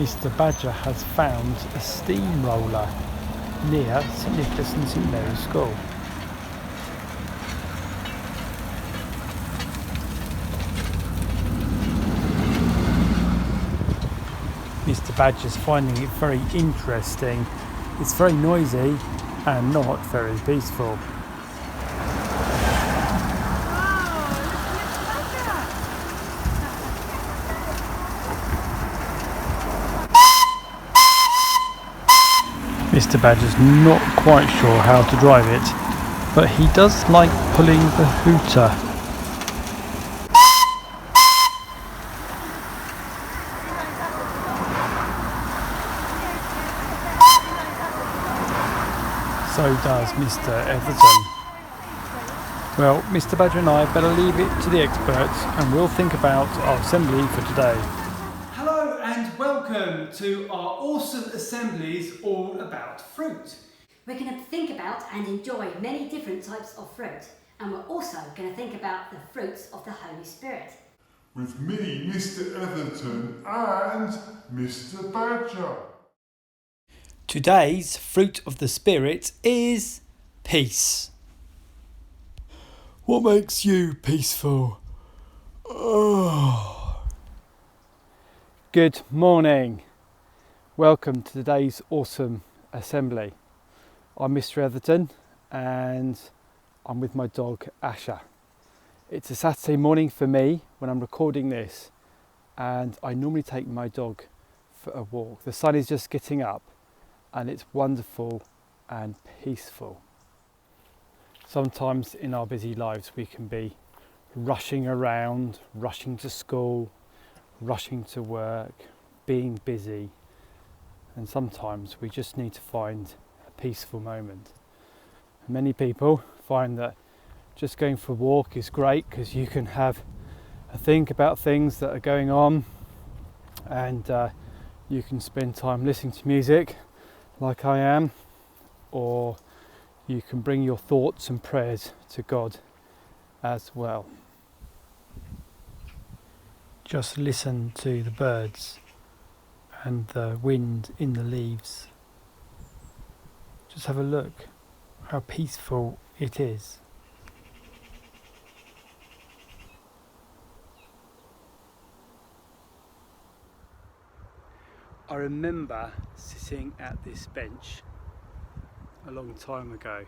Mr Badger has found a steamroller near St Nicholas and St Mary's School. Mr Badger's finding it very interesting. It's very noisy and not very peaceful. Mr Badger's not quite sure how to drive it, but he does like pulling the hooter. So does Mr Etherton. Well, Mr Badger and I better leave it to the experts and we'll think about our assembly for today. Hello and welcome to our awesome assemblies all about fruit. We're going to think about and enjoy many different types of fruit, and we're also going to think about the fruits of the Holy Spirit. With me, Mr Etherton and Mr Badger. Today's fruit of the Spirit is peace. What makes you peaceful? Oh. Good morning. Welcome to today's awesome assembly. I'm Mr Etherton and I'm with my dog Asher. It's a Saturday morning for me when I'm recording this, and I normally take my dog for a walk. The sun is just getting up and it's wonderful and peaceful. Sometimes in our busy lives we can be rushing around, rushing to school, rushing to work, being busy, and sometimes we just need to find a peaceful moment. Many people find that just going for a walk is great because you can have a think about things that are going on, and you can spend time listening to music like I am, or you can bring your thoughts and prayers to God as well. Just listen to the birds and the wind in the leaves. Just have a look how peaceful it is. I remember sitting at this bench a long time ago,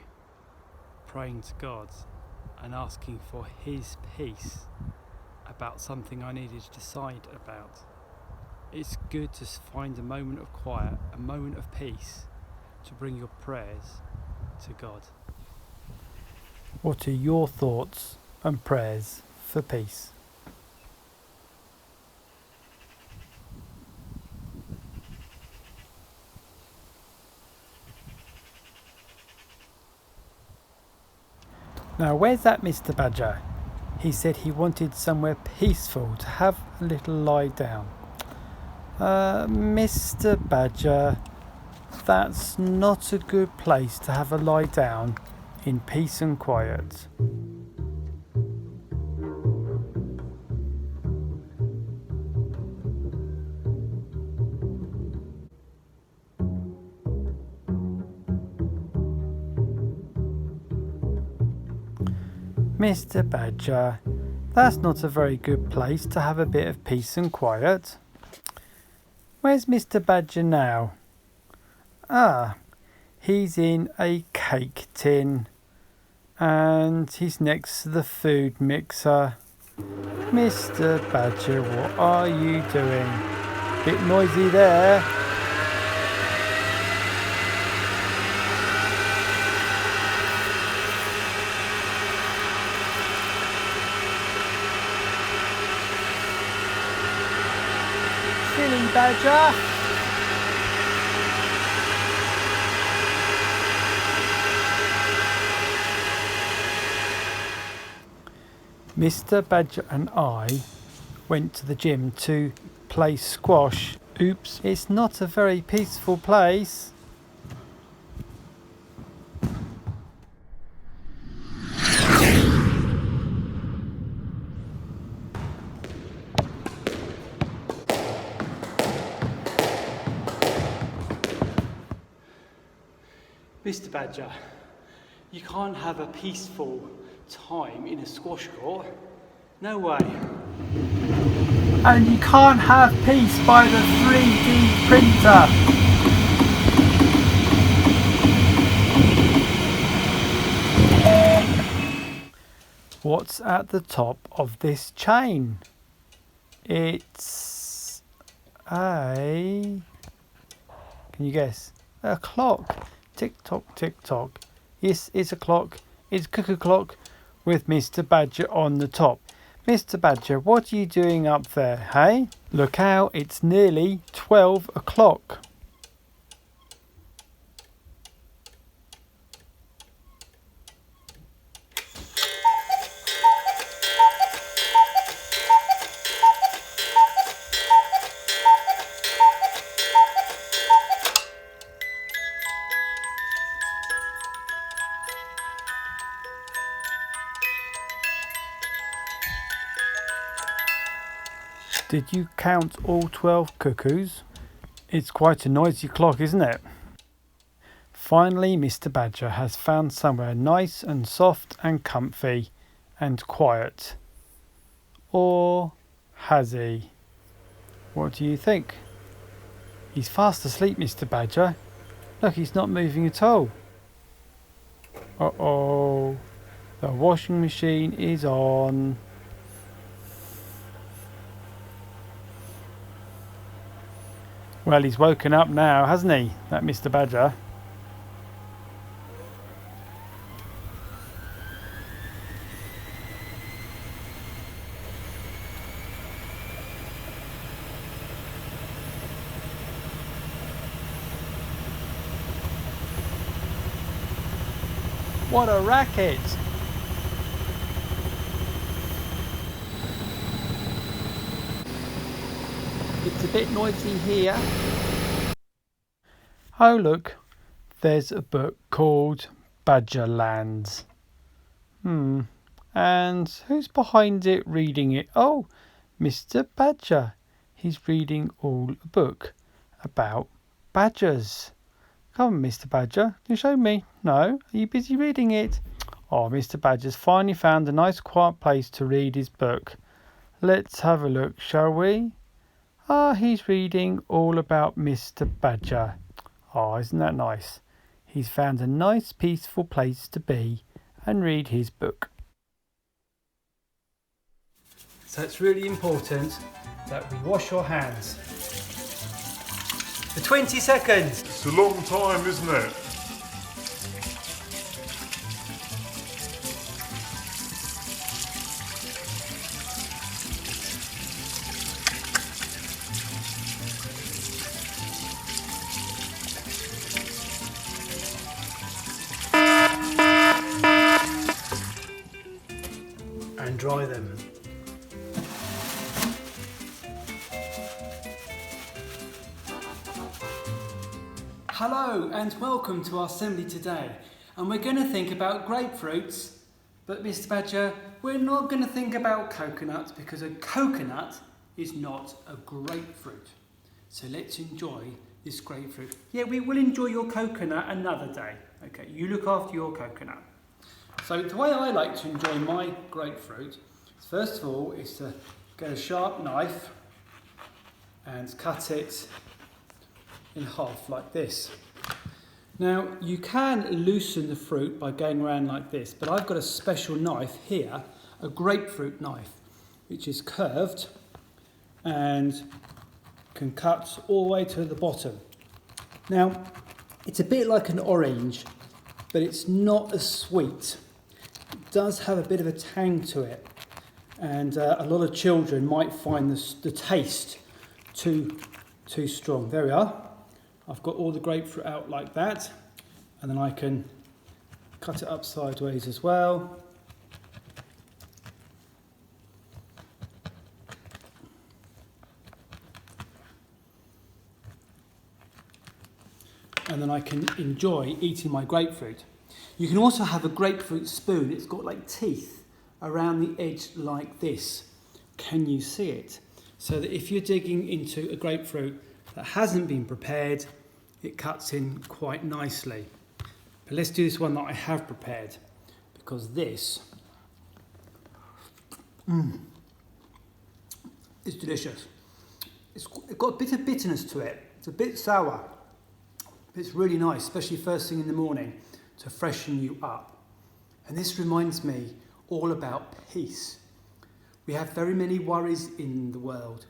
praying to God and asking for His peace about something I needed to decide about. It's good to find a moment of quiet, a moment of peace, to bring your prayers to God. What are your thoughts and prayers for peace? Now, where's that Mr Badger? He said he wanted somewhere peaceful to have a little lie down. Mr Badger, that's not a good place to have a lie down in peace and quiet. Mr Badger, that's not a very good place to have a bit of peace and quiet. Where's Mr Badger now? Ah, he's in a cake tin and he's next to the food mixer. Mr Badger, what are you doing? Bit noisy there. Silly Badger. Mr Badger and I went to the gym to play squash. Oops, it's not a very peaceful place. Mr Badger, you can't have a peaceful time in a squash court. No way. And you can't have peace by the 3D printer. What's at the top of this chain? It's a... Can you guess? A clock. Tick tock, tick tock. Yes, it's a clock. It's cuckoo clock with Mr Badger on the top. Mr Badger, what are you doing up there, hey? Look out, it's nearly 12 o'clock. Did you count all 12 cuckoos? It's quite a noisy clock, isn't it? Finally, Mr Badger has found somewhere nice and soft and comfy and quiet. Or has he? What do you think? He's fast asleep, Mr Badger. Look, he's not moving at all. Uh-oh. The washing machine is on. Well, he's woken up now, hasn't he, that Mr Badger? What a racket! It's a bit noisy here. Oh look, there's a book called Badgerlands. And who's behind it reading it? Oh, Mr Badger. He's reading all a book about badgers. Come on, Mr Badger, can you show me? No? Are you busy reading it? Oh, Mr Badger's finally found a nice quiet place to read his book. Let's have a look, shall we? Ah, he's reading all about Mr Badger. Oh, isn't that nice? He's found a nice peaceful place to be and read his book. So it's really important that we wash our hands for 20 seconds. It's a long time, isn't it? And dry them. Hello and welcome to our assembly today, and we're going to think about grapefruits, but Mr Badger, we're not going to think about coconuts because a coconut is not a grapefruit. So let's enjoy this grapefruit. Yeah, we will enjoy your coconut another day. Okay, you look after your coconut. So the way I like to enjoy my grapefruit, first of all, is to get a sharp knife and cut it in half like this. Now you can loosen the fruit by going around like this, but I've got a special knife here, a grapefruit knife, which is curved and can cut all the way to the bottom. Now it's a bit like an orange, but it's not as sweet. It does have a bit of a tang to it, and a lot of children might find the taste too strong. There we are. I've got all the grapefruit out like that, and then I can cut it up sideways as well. And then I can enjoy eating my grapefruit. You can also have a grapefruit spoon. It's got like teeth around the edge like this. Can you see it? So that if you're digging into a grapefruit that hasn't been prepared, it cuts in quite nicely. But let's do this one that I have prepared, because this is delicious. It's got a bit of bitterness to it. It's a bit sour, but it's really nice, especially first thing in the morning to freshen you up. And this reminds me all about peace. We have very many worries in the world,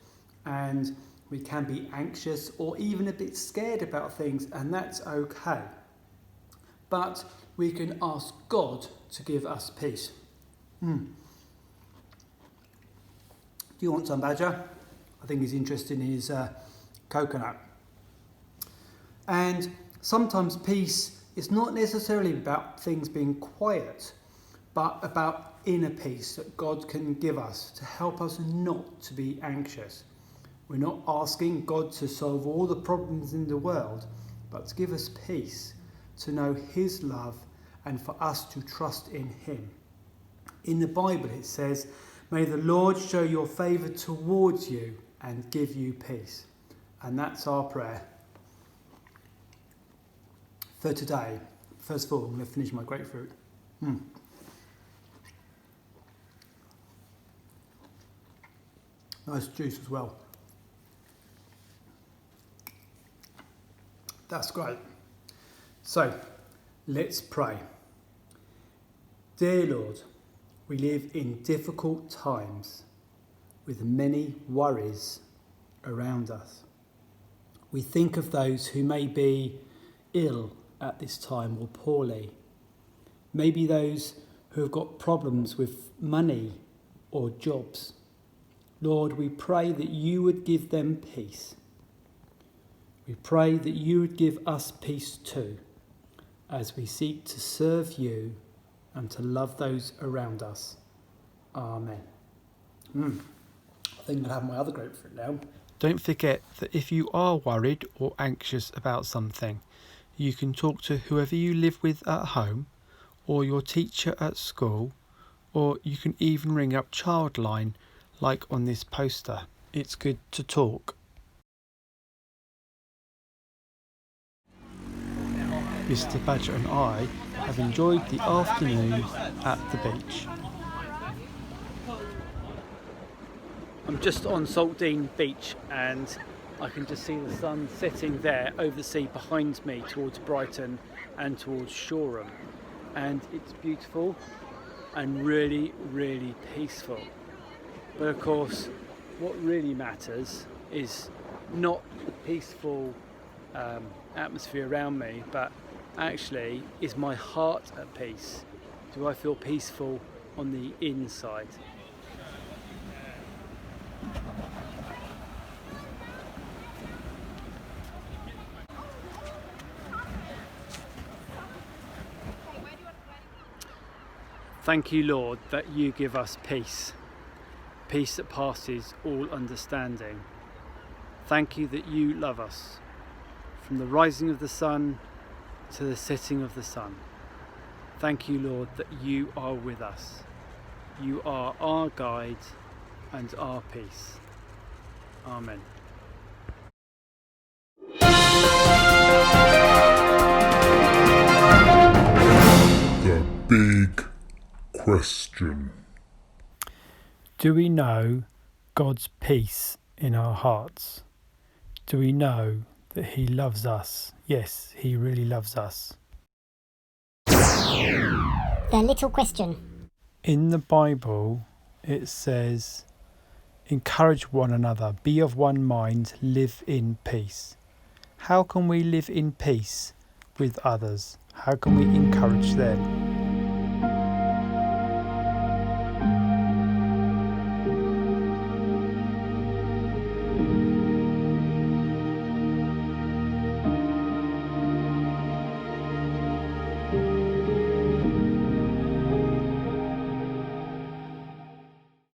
and we can be anxious or even a bit scared about things, and that's okay. But we can ask God to give us peace. Do you want some, Badger? I think he's interested in his coconut. And sometimes peace is not necessarily about things being quiet, but about inner peace that God can give us to help us not to be anxious. We're not asking God to solve all the problems in the world, but to give us peace, to know his love, and for us to trust in him. In the Bible it says, "May the Lord show your favour towards you and give you peace." And that's our prayer for today. First of all, I'm going to finish my grapefruit. Nice juice as well. That's great. So, let's pray. Dear Lord, we live in difficult times with many worries around us. We think of those who may be ill at this time or poorly. Maybe those who have got problems with money or jobs. Lord, we pray that you would give them peace. We pray that you would give us peace too, as we seek to serve you and to love those around us. Amen. I think I'll have my other grapefruit now. Don't forget that if you are worried or anxious about something, you can talk to whoever you live with at home, or your teacher at school, or you can even ring up Childline like on this poster. It's good to talk. Mr Badger and I have enjoyed the afternoon at the beach. I'm just on Saltdean Beach and I can just see the sun setting there over the sea behind me towards Brighton and towards Shoreham, and it's beautiful and really, really peaceful. But of course, what really matters is not the peaceful atmosphere around me, but actually, is my heart at peace? Do I feel peaceful on the inside? Thank you, Lord, that you give us peace. Peace that passes all understanding. Thank you that you love us, from the rising of the sun to the setting of the sun. Thank you, Lord, that you are with us. You are our guide and our peace. Amen. The big question. Do we know God's peace in our hearts? Do we know that he loves us? Yes, he really loves us. The little question. In the Bible, it says, encourage one another, be of one mind, live in peace. How can we live in peace with others? How can we encourage them?